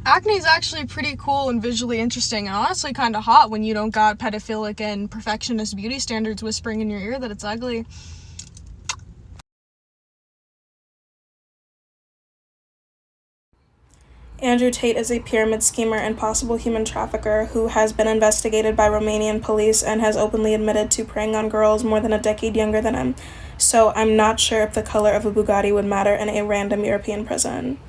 Acne is actually pretty cool and visually interesting, and honestly kind of hot when you don't got pedophilic and perfectionist beauty standards whispering in your ear that it's ugly. Andrew Tate is a pyramid schemer and possible human trafficker who has been investigated by Romanian police and has openly admitted to preying on girls more than a decade younger than him. So I'm not sure if the color of a Bugatti would matter in a random European prison.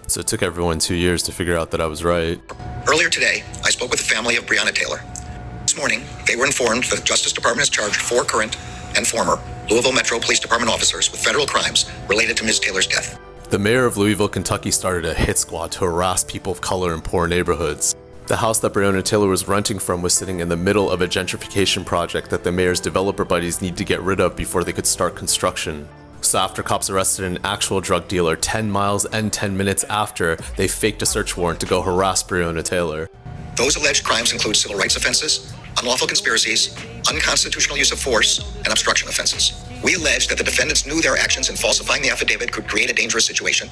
So it took everyone 2 years to figure out that I was right. Earlier today, I spoke with the family of Breonna Taylor. This morning, they were informed that the Justice Department has charged 4 current and former Louisville Metro Police Department officers with federal crimes related to Ms. Taylor's death. The mayor of Louisville, Kentucky started a hit squad to harass people of color in poor neighborhoods. The house that Breonna Taylor was renting from was sitting in the middle of a gentrification project that the mayor's developer buddies need to get rid of before they could start construction. So after cops arrested an actual drug dealer 10 miles and 10 minutes after, they faked a search warrant to go harass Breonna Taylor. Those alleged crimes include civil rights offenses, unlawful conspiracies, unconstitutional use of force, and obstruction offenses. We allege that the defendants knew their actions in falsifying the affidavit could create a dangerous situation.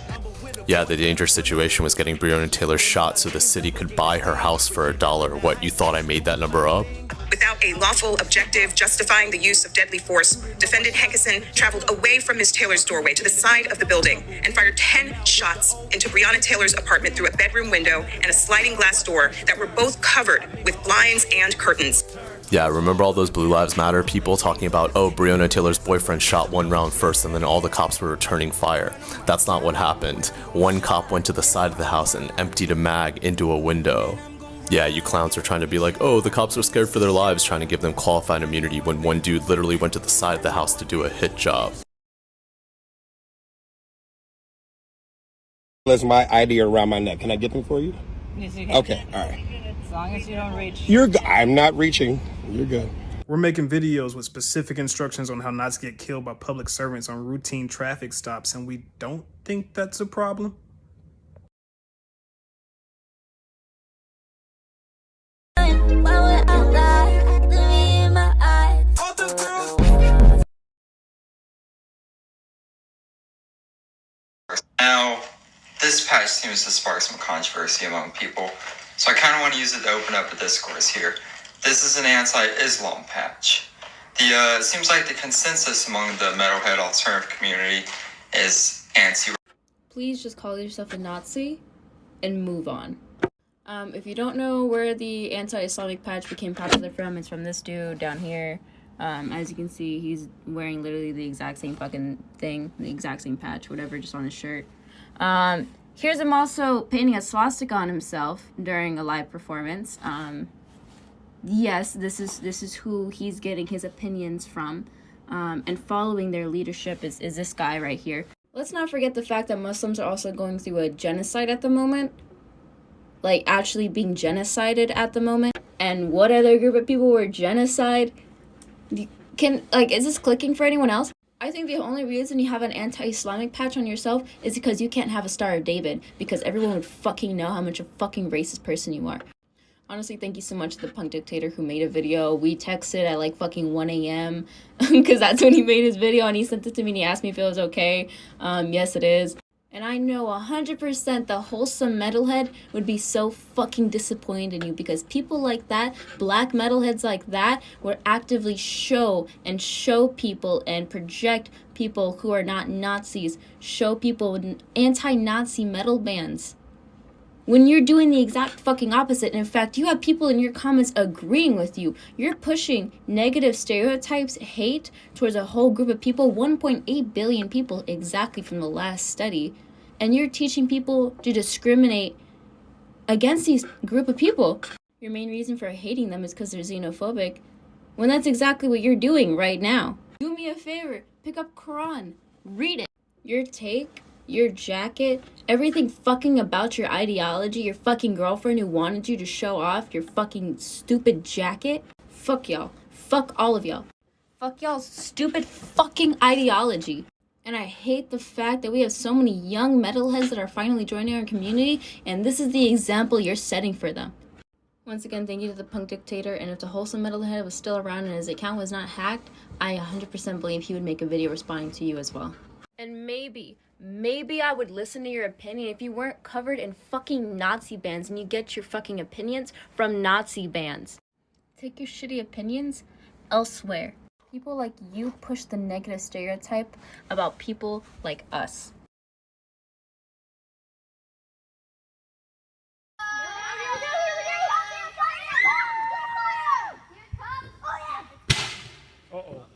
Yeah, the dangerous situation was getting Breonna Taylor shot so the city could buy her house for $1. What, you thought I made that number up? Without a lawful objective justifying the use of deadly force, defendant Hankison traveled away from Ms. Taylor's doorway to the side of the building and fired 10 shots into Breonna Taylor's apartment through a bedroom window and a sliding glass door that were both covered with blinds and curtains. Yeah, remember all those Blue Lives Matter people talking about, oh, Breonna Taylor's boyfriend shot 1 round first and then all the cops were returning fire. That's not what happened. One cop went to the side of the house and emptied a mag into a window. Yeah, you clowns are trying to be like, oh, the cops are scared for their lives, trying to give them qualified immunity when one dude literally went to the side of the house to do a hit job. That's my ID around my neck. Can I get them for you? Yes, you can. Okay, all right. As long as you don't reach. I'm not reaching. You're good. We're making videos with specific instructions on how not to get killed by public servants on routine traffic stops, and we don't think that's a problem. Now, this patch seems to spark some controversy among people, so I kind of want to use it to open up a discourse here. This is an anti-Islam patch. It seems like the consensus among the metalhead alternative community is anti. Please just call yourself a Nazi and move on. If you don't know where the anti-Islamic patch became popular from, it's from this dude down here. As you can see, he's wearing literally the exact same fucking thing, the exact same patch, whatever, just on his shirt. Here's him also painting a swastika on himself during a live performance. Yes, this is who he's getting his opinions from, and following their leadership is this guy right here. Let's not forget the fact that Muslims are also going through a genocide at the moment. Like, actually being genocided at the moment. And what other group of people were genocide? Is this clicking for anyone else? I think the only reason you have an anti-Islamic patch on yourself is because you can't have a Star of David, because everyone would fucking know how much a fucking racist person you are. Honestly, thank you so much to the punk dictator who made a video. We texted at like fucking 1 a.m. because that's when he made his video, and he sent it to me and he asked me if it was okay. Yes, it is. And I know 100% the wholesome metalhead would be so fucking disappointed in you, because people like that, black metalheads like that, would actively show people and project people who are not Nazis, show people anti-Nazi metal bands. When you're doing the exact fucking opposite, and in fact, you have people in your comments agreeing with you. You're pushing negative stereotypes, hate towards a whole group of people, 1.8 billion people exactly from the last study. And you're teaching people to discriminate against these group of people. Your main reason for hating them is because they're xenophobic, when that's exactly what you're doing right now. Do me a favor, pick up Quran, read it. Your take, your jacket, everything fucking about your ideology, your fucking girlfriend who wanted you to show off your fucking stupid jacket. Fuck y'all. Fuck all of y'all. Fuck y'all's stupid fucking ideology. And I hate the fact that we have so many young metalheads that are finally joining our community, and this is the example you're setting for them. Once again, thank you to the punk dictator, and if the wholesome metalhead was still around and his account was not hacked, I 100% believe he would make a video responding to you as well. And maybe I would listen to your opinion if you weren't covered in fucking Nazi bands and you get your fucking opinions from Nazi bands. Take your shitty opinions elsewhere. People like you push the negative stereotype about people like us. Uh-oh.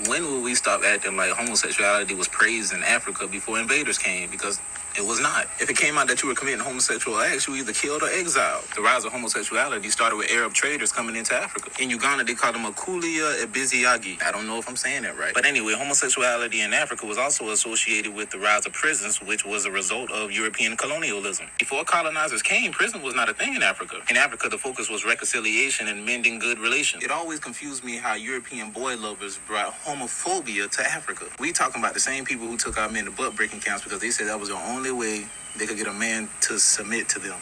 When will we stop acting like homosexuality was praised in Africa before invaders came? Because it was not. If it came out that you were committing homosexual acts, you were either killed or exiled. The rise of homosexuality started with Arab traders coming into Africa. In Uganda, they called them Akulia Ebiziagi. I don't know if I'm saying that right. But anyway, homosexuality in Africa was also associated with the rise of prisons, which was a result of European colonialism. Before colonizers came, prison was not a thing in Africa. In Africa, the focus was reconciliation and mending good relations. It always confused me how European boy lovers brought homophobia to Africa. We talking about the same people who took our men to butt-breaking camps because they said that was the only way they could get a man to submit to them,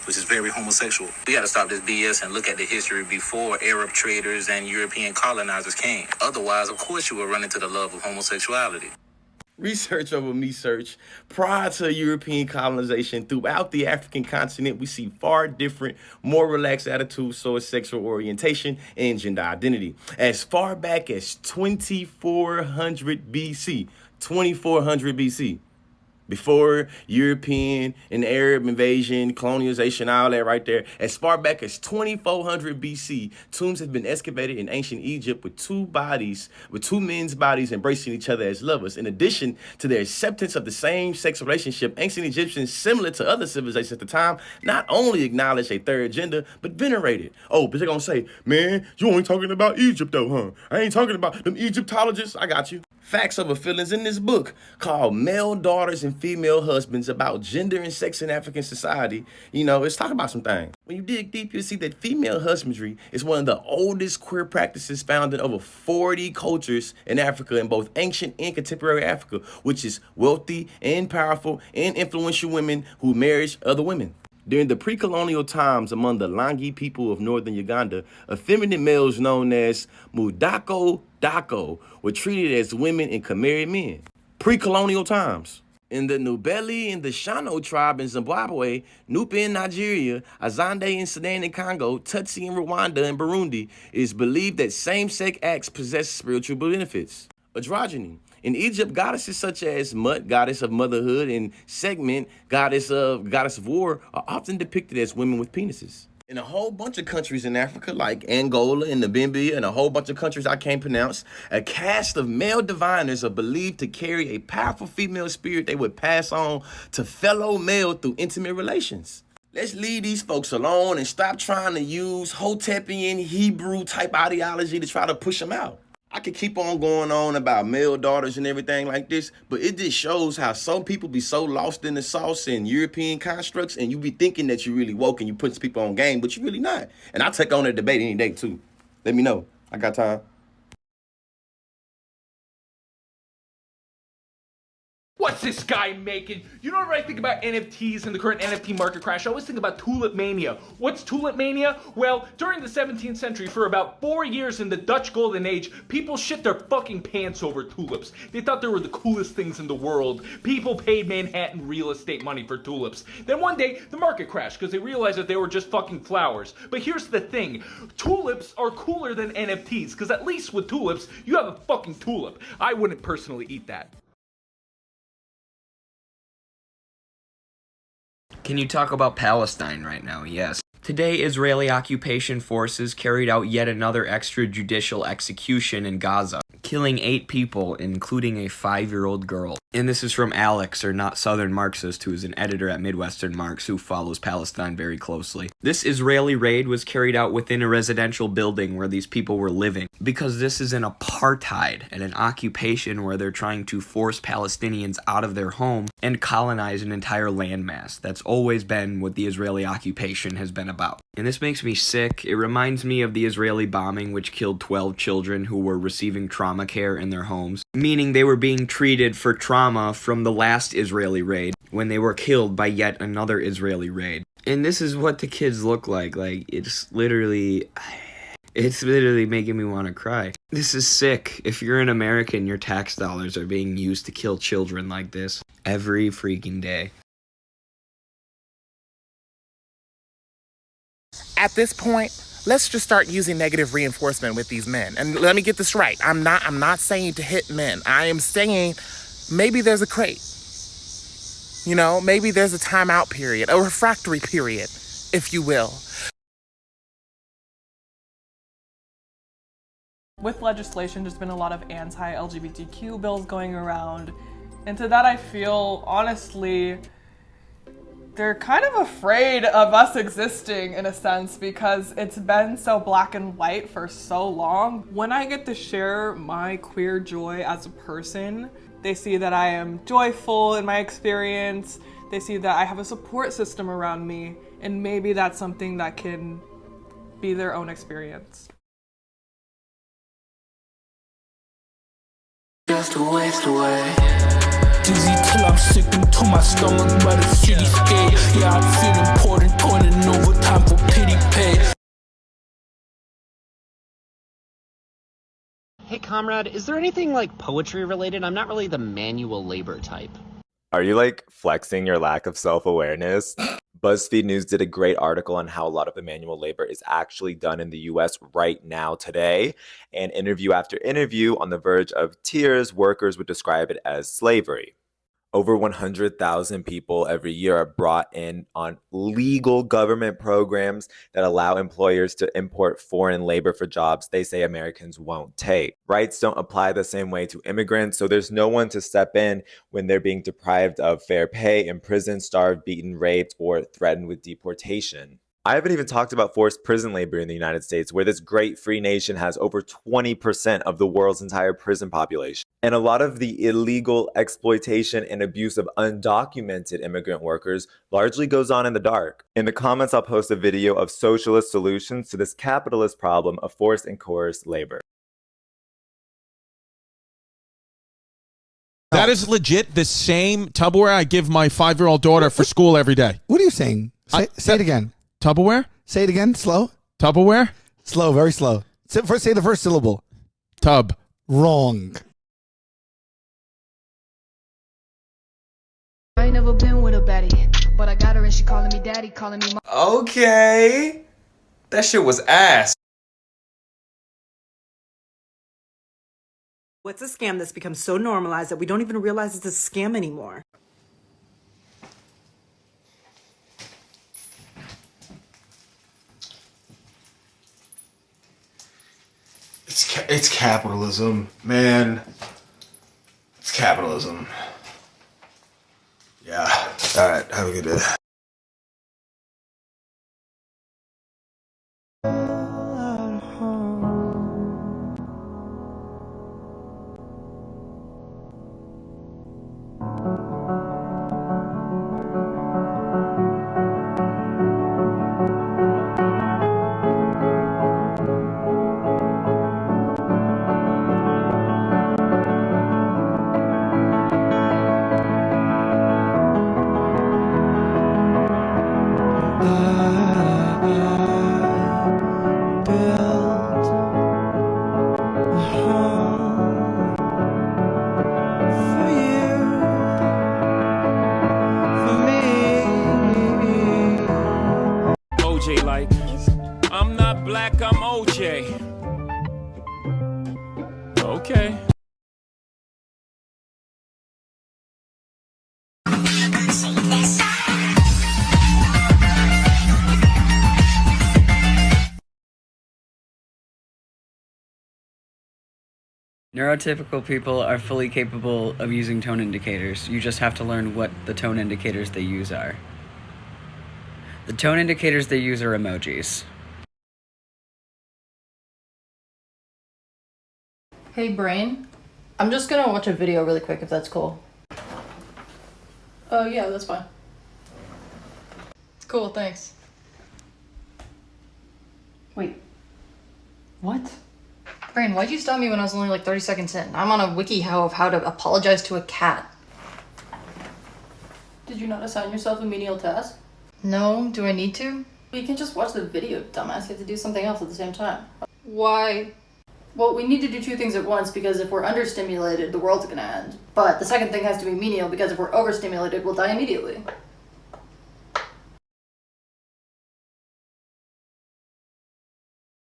which is very homosexual. We got to stop this BS and look at the history before Arab traders and European colonizers came. Otherwise, of course, you will run into the love of homosexuality. Research over me search. Prior to European colonization, throughout the African continent, we see far different, more relaxed attitudes towards sexual orientation and gender identity. As far back as 2400 BC, 2400 BC. Before European and Arab invasion, colonialization, all that right there. As far back as 2400 BC, tombs have been excavated in ancient Egypt with two men's bodies embracing each other as lovers. In addition to their acceptance of the same-sex relationship, ancient Egyptians, similar to other civilizations at the time, not only acknowledged a third gender, but venerated. Oh, but they're gonna say, man, you ain't talking about Egypt though, huh? I ain't talking about them Egyptologists. I got you. Facts over feelings in this book called Male Daughters and Female Husbands about gender and sex in African society. You know, it's talking about some things. When you dig deep, you'll see that female husbandry is one of the oldest queer practices found in over 40 cultures in Africa, in both ancient and contemporary Africa, which is wealthy and powerful and influential women who marry other women. During the pre-colonial times among the Langi people of northern Uganda, effeminate males known as Mudako Dako were treated as women and could marry men. Pre-colonial times. In the Nubeli and the Shano tribe in Zimbabwe, Nupe in Nigeria, Azande in Sudan and Congo, Tutsi in Rwanda and Burundi, it is believed that same-sex acts possess spiritual benefits. Androgyny. In Egypt, goddesses such as Mut, goddess of motherhood, and Segment, goddess of war, are often depicted as women with penises. In a whole bunch of countries in Africa, like Angola and Namibia, and a whole bunch of countries I can't pronounce, a caste of male diviners are believed to carry a powerful female spirit they would pass on to fellow male through intimate relations. Let's leave these folks alone and stop trying to use Hotepian Hebrew type ideology to try to push them out. I could keep on going on about male daughters and everything like this, but it just shows how some people be so lost in the sauce in European constructs, and you be thinking that you really woke and you put people on game, but you really not. And I'll take on that debate any day too. Let me know. I got time. What's this guy making? You know what I think about NFTs and the current NFT market crash? I always think about Tulip Mania. What's Tulip Mania? Well, during the 17th century, for about 4 years in the Dutch Golden Age, people shit their fucking pants over tulips. They thought they were the coolest things in the world. People paid Manhattan real estate money for tulips. Then one day, the market crashed because they realized that they were just fucking flowers. But here's the thing. Tulips are cooler than NFTs, because at least with tulips, you have a fucking tulip. I wouldn't personally eat that. Can you talk about Palestine right now? Yes. Today, Israeli occupation forces carried out yet another extrajudicial execution in Gaza, killing 8 people, including a 5-year-old girl. And this is from Alex, or Not Southern Marxist, who is an editor at Midwestern Marx who follows Palestine very closely. This Israeli raid was carried out within a residential building where these people were living, because this is an apartheid and an occupation where they're trying to force Palestinians out of their home and colonize an entire landmass. That's always been what the Israeli occupation has been about. And this makes me sick. It reminds me of the Israeli bombing which killed 12 children who were receiving trauma care in their homes, meaning they were being treated for trauma from the last Israeli raid when they were killed by yet another Israeli raid. And this is what the kids look like. Like, it's literally... It's literally making me want to cry. This is sick. If you're an American, your tax dollars are being used to kill children like this every freaking day. At this point, let's just start using negative reinforcement with these men. And let me get this right. I'm not saying to hit men. I am saying maybe there's a crate. You know, maybe there's a timeout period, a refractory period, if you will. With legislation, there's been a lot of anti-LGBTQ bills going around. And to that I feel, honestly, they're kind of afraid of us existing in a sense because it's been so black and white for so long. When I get to share my queer joy as a person, they see that I am joyful in my experience. They see that I have a support system around me, and maybe that's something that can be their own experience. Just a waste away. Dizzy till I'm sick into my stomach by the cityscape. Yeah, I feel important, turning overtime for pity pay. Hey comrade, is there anything like poetry related? I'm not really the manual labor type. Are you like flexing your lack of self-awareness? BuzzFeed News did a great article on how a lot of the manual labor is actually done in the US right now today. And interview after interview on the verge of tears, workers would describe it as slavery. Over 100,000 people every year are brought in on legal government programs that allow employers to import foreign labor for jobs they say Americans won't take. Rights don't apply the same way to immigrants, so there's no one to step in when they're being deprived of fair pay, imprisoned, starved, beaten, raped, or threatened with deportation. I haven't even talked about forced prison labor in the United States, where this great free nation has over 20% of the world's entire prison population. And a lot of the illegal exploitation and abuse of undocumented immigrant workers largely goes on in the dark. In the comments, I'll post a video of socialist solutions to this capitalist problem of forced and coerced labor. That is legit the same Tupperware I give my 5-year-old daughter for school every day. What are you saying? Say it again. Tupperware? Say it again, slow. Tupperware? Slow, very slow. Say the first syllable. Tub. Wrong. I ain't never been with a baddie, but I got her and she calling me daddy, calling me mom. Okay. That shit was ass. What's a scam that's become so normalized that we don't even realize it's a scam anymore? It's capitalism, man. It's capitalism. Yeah. All right. Have a good day. OJ like, I'm not black, I'm OJ. Okay. Neurotypical people are fully capable of using tone indicators. You just have to learn what the tone indicators they use are. The tone indicators they use are emojis. Hey Brain, I'm just gonna watch a video really quick if that's cool. Oh yeah, that's fine. Cool, thanks. Wait. What? Brain, why'd you stop me when I was only like 30 seconds in? I'm on a WikiHow of how to apologize to a cat. Did you not assign yourself a menial task? No, do I need to? You can just watch the video, dumbass. You have to do something else at the same time. Why? Well, we need to do two things at once because if we're understimulated, the world's gonna end. But the second thing has to be menial because if we're overstimulated, we'll die immediately.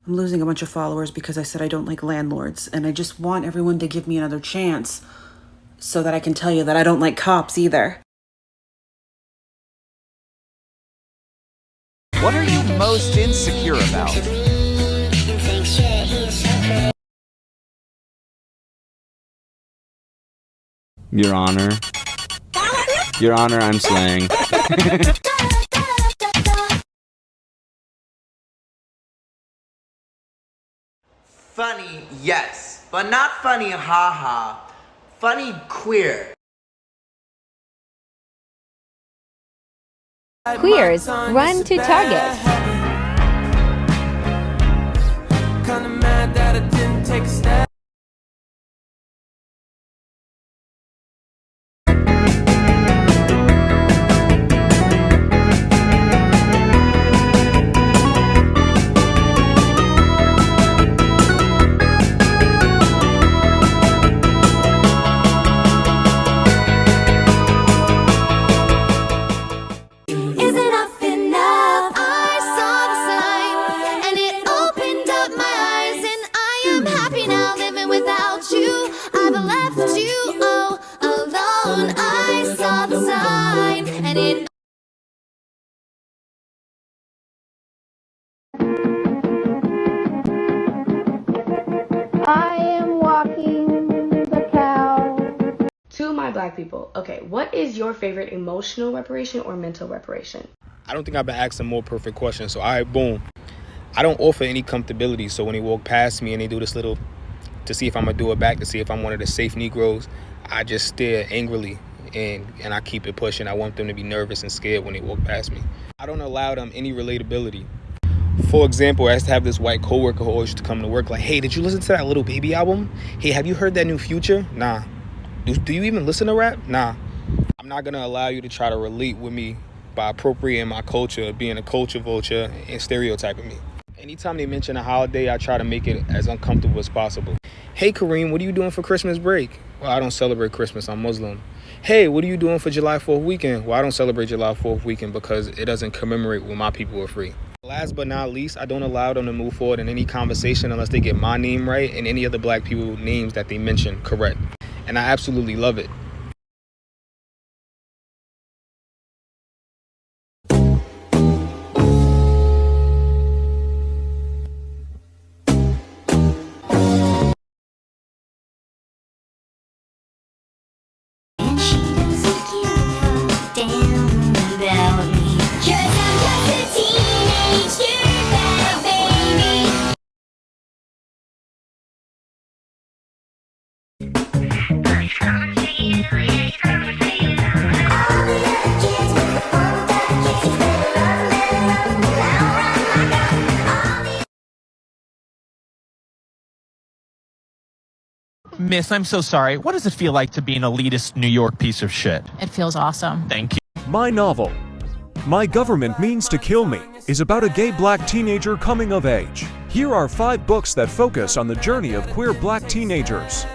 I'm losing a bunch of followers because I said I don't like landlords, and I just want everyone to give me another chance so that I can tell you that I don't like cops either. What are you most insecure about? Your Honor. Your Honor, I'm slaying. Funny, yes, but not funny haha. Funny queer. Queers, run to Target. Kinda mad that I didn't take a step. I am walking the cow. To my black people, okay, what is your favorite emotional reparation or mental reparation? I don't think I've been asked a more perfect question. So, all right, boom. I don't offer any comfortability. So when they walk past me and they do this little, to see if I'm going to do it back, to see if I'm one of the safe Negroes, I just stare angrily and I keep it pushing. I want them to be nervous and scared when they walk past me. I don't allow them any relatability. For example, I used to have this white coworker who always used to come to work like, hey, did you listen to that Little Baby album? Hey, have you heard that new Future? Nah. Do you even listen to rap? Nah. I'm not going to allow you to try to relate with me by appropriating my culture, being a culture vulture, and stereotyping me. Anytime they mention a holiday, I try to make it as uncomfortable as possible. Hey, Kareem, what are you doing for Christmas break? Well, I don't celebrate Christmas. I'm Muslim. Hey, what are you doing for July 4th weekend? Well, I don't celebrate July 4th weekend because it doesn't commemorate when my people are free. Last but not least, I don't allow them to move forward in any conversation unless they get my name right and any other black people names that they mention correct. And I absolutely love it. Miss, I'm so sorry. What does it feel like to be an elitist New York piece of shit? It feels awesome. Thank you. My novel, My Government Means to Kill Me, is about a gay black teenager coming of age. Here are 5 books that focus on the journey of queer black teenagers.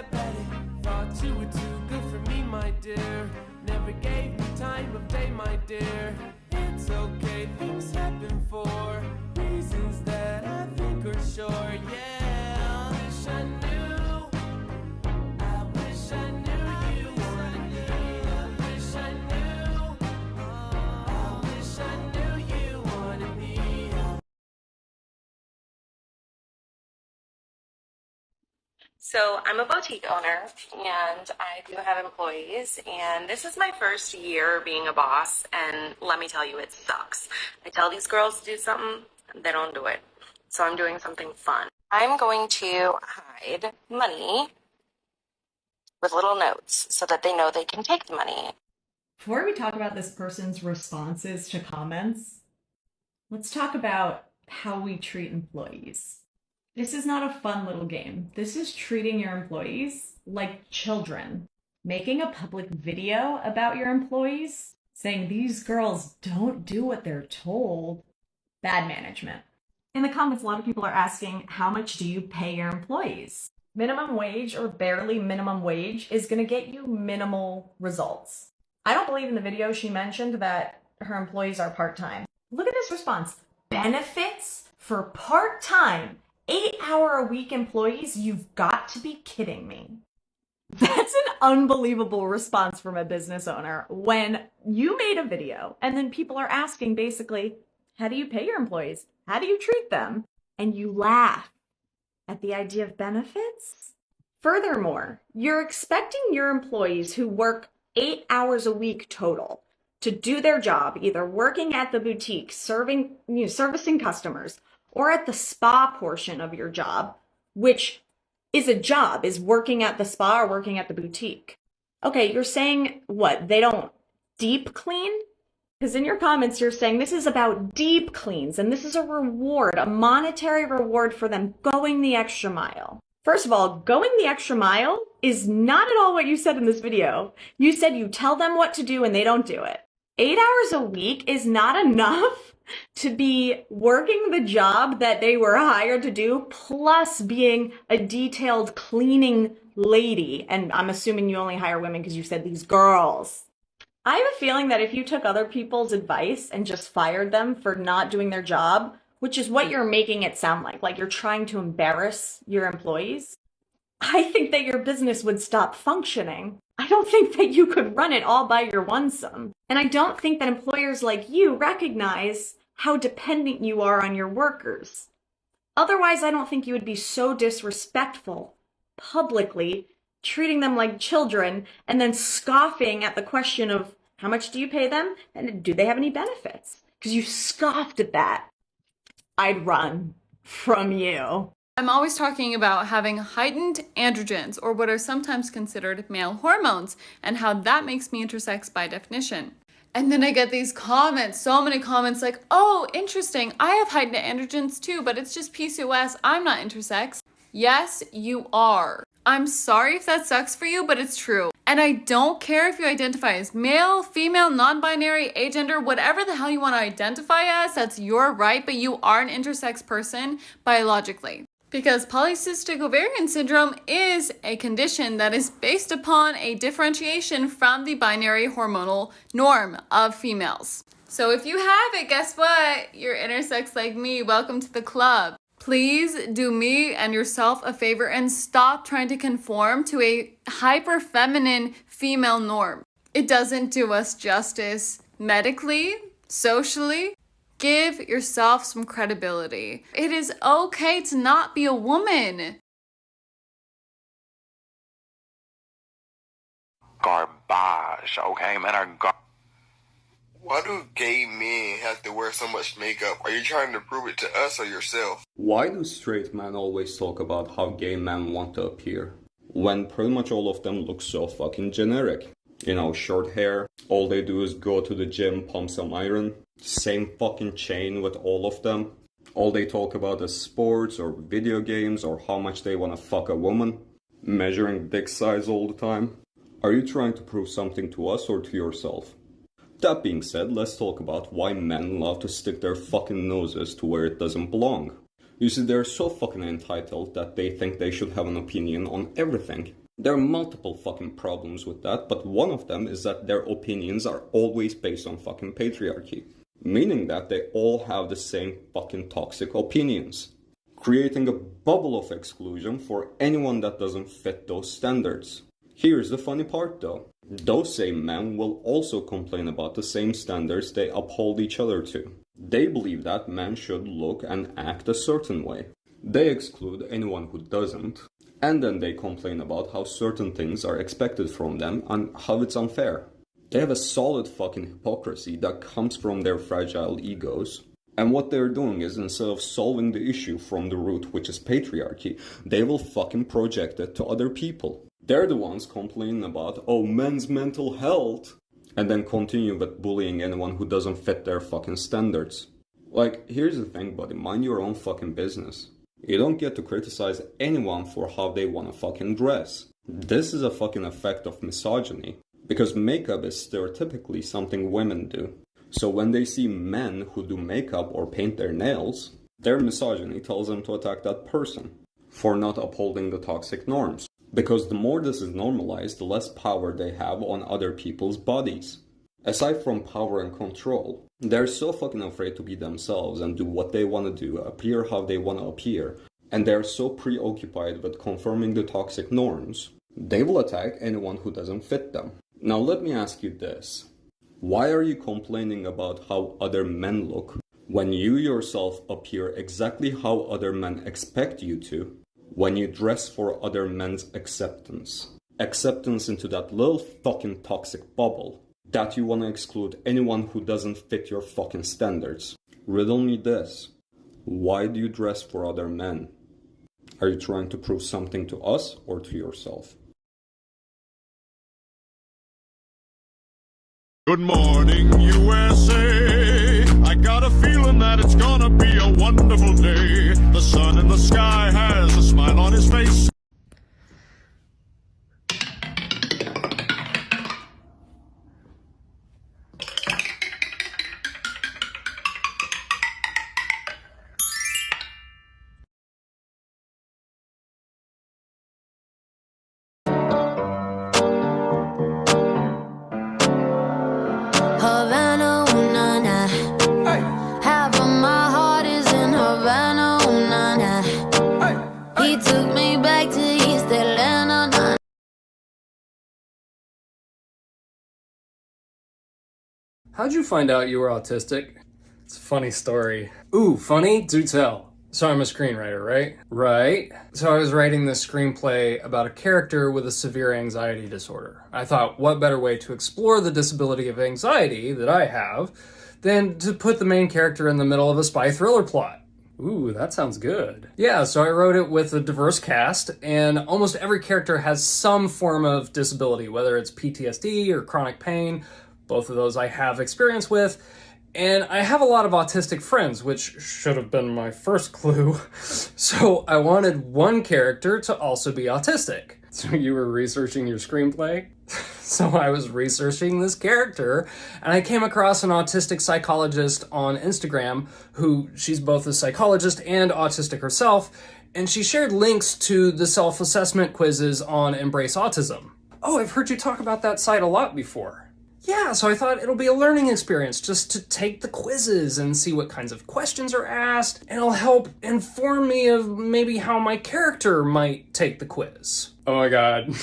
So I'm a boutique owner and I do have employees, and this is my first year being a boss, and let me tell you, it sucks. I tell these girls to do something, they don't do it. So I'm doing something fun. I'm going to hide money with little notes so that they know they can take the money. Before we talk about this person's responses to comments, let's talk about how we treat employees. This is not a fun little game. This is treating your employees like children. Making a public video about your employees, saying these girls don't do what they're told, bad management. In the comments, a lot of people are asking, how much do you pay your employees? Minimum wage or barely minimum wage is going to get you minimal results. I don't believe in the video she mentioned that her employees are part-time. Look at this response. Benefits for part-time, 8-hour-a-week employees? You've got to be kidding me. That's an unbelievable response from a business owner when you made a video and then people are asking basically, how do you pay your employees? How do you treat them? And you laugh at the idea of benefits? Furthermore, you're expecting your employees who work 8 hours a week total to do their job, either working at the boutique, servicing customers, or at the spa portion of your job, which is a job, is working at the spa or working at the boutique. Okay, you're saying what? They don't deep clean? Because in your comments, you're saying this is about deep cleans and this is a reward, a monetary reward for them going the extra mile. First of all, going the extra mile is not at all what you said in this video. You said you tell them what to do and they don't do it. 8 hours a week is not enough to be working the job that they were hired to do, plus being a detailed cleaning lady. And I'm assuming you only hire women because you said these girls. I have a feeling that if you took other people's advice and just fired them for not doing their job, which is what you're making it sound like you're trying to embarrass your employees, I think that your business would stop functioning. I don't think that you could run it all by your onesome. And I don't think that employers like you recognize how dependent you are on your workers. Otherwise, I don't think you would be so disrespectful publicly, treating them like children, and then scoffing at the question of how much do you pay them and do they have any benefits? Because you scoffed at that. I'd run from you. I'm always talking about having heightened androgens, or what are sometimes considered male hormones, and how that makes me intersex by definition. And then I get these comments, so many comments like, oh, interesting, I have heightened androgens too, but it's just PCOS, I'm not intersex. Yes, you are. I'm sorry if that sucks for you, but it's true. And I don't care if you identify as male, female, non-binary, agender, whatever the hell you want to identify as, that's your right, but you are an intersex person biologically. Because polycystic ovarian syndrome is a condition that is based upon a differentiation from the binary hormonal norm of females. So if you have it, guess what? You're intersex like me. Welcome to the club. Please do me and yourself a favor and stop trying to conform to a hyper feminine female norm. It doesn't do us justice medically, socially. Give yourself some credibility. It is okay to not be a woman. Garbage, okay, man, are Why do gay men have to wear so much makeup? Are you trying to prove it to us or yourself? Why do straight men always talk about how gay men want to appear, when pretty much all of them look so fucking generic? You know, short hair, all they do is go to the gym, pump some iron, same fucking chain with all of them. All they talk about is sports or video games or how much they want to fuck a woman, measuring dick size all the time. Are you trying to prove something to us or to yourself? That being said, let's talk about why men love to stick their fucking noses to where it doesn't belong. You see, they're so fucking entitled that they think they should have an opinion on everything. There are multiple fucking problems with that, but one of them is that their opinions are always based on fucking patriarchy. Meaning that they all have the same fucking toxic opinions. Creating a bubble of exclusion for anyone that doesn't fit those standards. Here's the funny part though. Those same men will also complain about the same standards they uphold each other to. They believe that men should look and act a certain way. They exclude anyone who doesn't. And then they complain about how certain things are expected from them and how it's unfair. They have a solid fucking hypocrisy that comes from their fragile egos. And what they're doing is, instead of solving the issue from the root, which is patriarchy, they will fucking project it to other people. They're the ones complaining about, oh, men's mental health, and then continue with bullying anyone who doesn't fit their fucking standards. Like, here's the thing, buddy, mind your own fucking business. You don't get to criticize anyone for how they want to fucking dress. This is a fucking effect of misogyny. Because makeup is stereotypically something women do. So when they see men who do makeup or paint their nails, Their misogyny tells them to attack that person for not upholding the toxic norms. Because the more this is normalized, the less power they have on other people's bodies. Aside from power and control, they're so fucking afraid to be themselves and do what they want to do, appear how they want to appear, and they're so preoccupied with confirming the toxic norms, they will attack anyone who doesn't fit them. Now let me ask you this. Why are you complaining about how other men look when you yourself appear exactly how other men expect you to, when you dress for other men's acceptance? Acceptance into that little fucking toxic bubble that you want to exclude anyone who doesn't fit your fucking standards. Riddle me this. Why do you dress for other men? Are you trying to prove something to us or to yourself? Good morning, USA. I got a feeling that it's gonna be a wonderful day. The sun in the sky has a smile on his face. Havana, ooh, na, na. Half of my heart is in Havana, ooh, na, na. He took me back to East Atlanta, na. How'd you find out you were autistic? It's a funny story. Ooh, funny? Do tell. So I'm a screenwriter, right? Right. So I was writing this screenplay about a character with a severe anxiety disorder. I thought, what better way to explore the disability of anxiety that I have than to put the main character in the middle of a spy thriller plot? Ooh, that sounds good. Yeah, so I wrote it with a diverse cast, and almost every character has some form of disability, whether it's PTSD or chronic pain. Both of those I have experience with. And I have a lot of autistic friends, which should have been my first clue. So I wanted one character to also be autistic. So you were researching your screenplay? So I was researching this character, and I came across an autistic psychologist on Instagram she's both a psychologist and autistic herself, and she shared links to the self-assessment quizzes on Embrace Autism. Oh, I've heard you talk about that site a lot before. Yeah, so I thought it'll be a learning experience just to take the quizzes and see what kinds of questions are asked, and it'll help inform me of maybe how my character might take the quiz. Oh my god.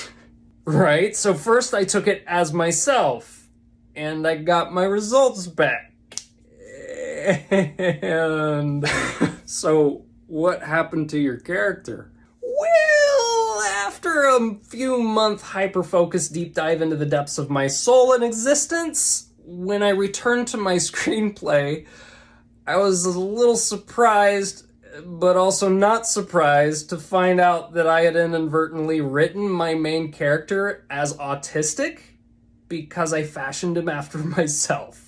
Right? So first I took it as myself, and I got my results back. And so what happened to your character? Well, after a few month hyper-focused deep dive into the depths of my soul and existence, when I returned to my screenplay, I was a little surprised, but also not surprised to find out that I had inadvertently written my main character as autistic because I fashioned him after myself.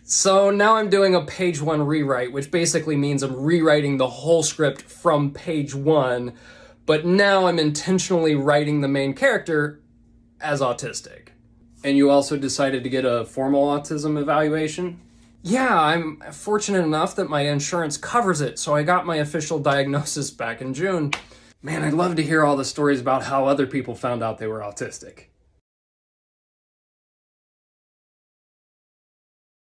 So now I'm doing a page 1 rewrite, which basically means I'm rewriting the whole script from page 1, but now I'm intentionally writing the main character as autistic. And you also decided to get a formal autism evaluation? Yeah, I'm fortunate enough that my insurance covers it, so I got my official diagnosis back in June. Man, I'd love to hear all the stories about how other people found out they were autistic.